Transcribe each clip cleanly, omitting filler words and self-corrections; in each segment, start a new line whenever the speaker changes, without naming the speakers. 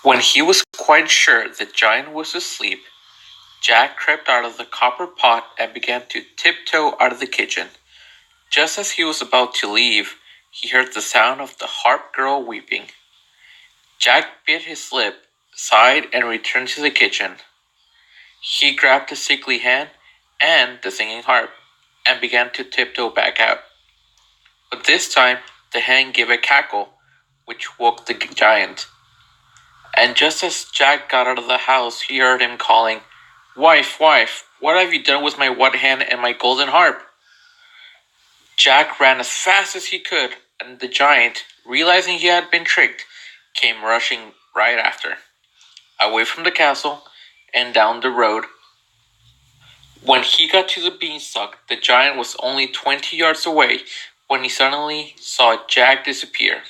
When he was quite sure the giant was asleep, Jack crept out of the copper pot and began to tiptoe out of the kitchen. Just as he was about to leave, he heard the sound of the harp girl weeping. Jack bit his lip, sighed, and returned to the kitchen. He grabbed the sickly hen and the singing harp and began to tiptoe back out. But this time, the hen gave a cackle, which woke the giant. And just as Jack got out of the house, he heard him calling, "Wife, wife, what have you done with my white hen and my golden harp?" Jack ran as fast as he could, and the giant, realizing he had been tricked, came rushing right after, away from the castle and down the road. When he got to the beanstalk, the giant was only 20 yards away when he suddenly saw Jack disappear.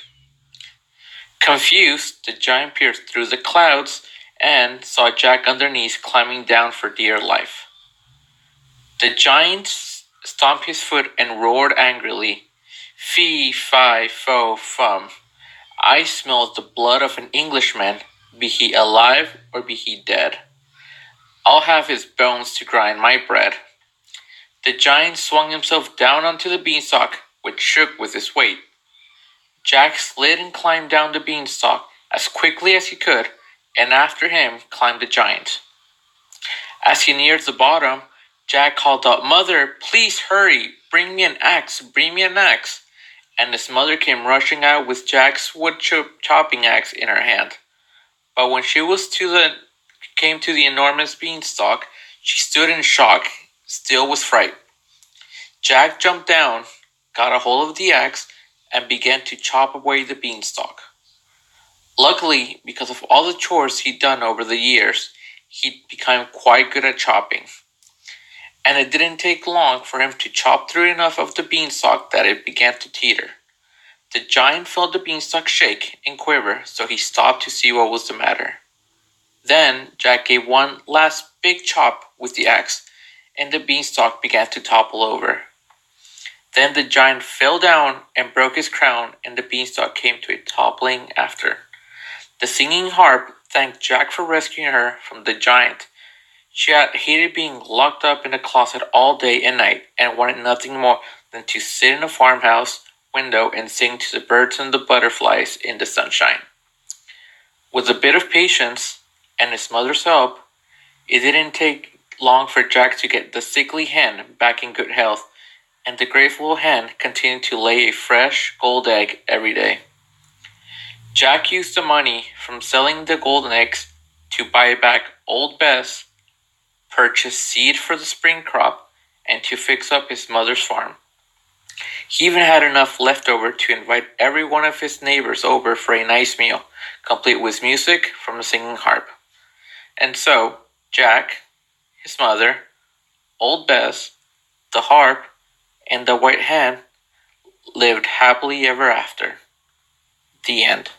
Confused, the giant peered through the clouds and saw Jack underneath climbing down for dear life. The giant stomped his foot and roared angrily, "Fee, fi, fo, fum. I smell the blood of an Englishman, be he alive or be he dead. I'll have his bones to grind my bread." The giant swung himself down onto the beanstalk, which shook with his weight. Jack slid and climbed down the beanstalk as quickly as he could, and after him climbed the giant. As he neared the bottom, Jack called out, "Mother, please hurry! Bring me an axe! Bring me an axe!" And his mother came rushing out with Jack's wood chopping axe in her hand. But when she came to the enormous beanstalk, she stood in shock, still with fright. Jack jumped down, got a hold of the axe, and began to chop away the beanstalk. Luckily, because of all the chores he'd done over the years, he'd become quite good at chopping. And it didn't take long for him to chop through enough of the beanstalk that it began to teeter. The giant felt the beanstalk shake and quiver, so he stopped to see what was the matter. Then Jack gave one last big chop with the axe, and the beanstalk began to topple over. Then the giant fell down and broke his crown, and the beanstalk came to a toppling after. The singing harp thanked Jack for rescuing her from the giant. She had hated being locked up in a closet all day and night, and wanted nothing more than to sit in a farmhouse window and sing to the birds and the butterflies in the sunshine. With a bit of patience and his mother's help, it didn't take long for Jack to get the sickly hen back in good health, and the grateful hen continued to lay a fresh gold egg every day. Jack used the money from selling the golden eggs to buy back Old Bess, purchase seed for the spring crop, and to fix up his mother's farm. He even had enough left over to invite every one of his neighbors over for a nice meal, complete with music from the singing harp. And so, Jack, his mother, Old Bess, the harp, and the white hen lived happily ever after. The end.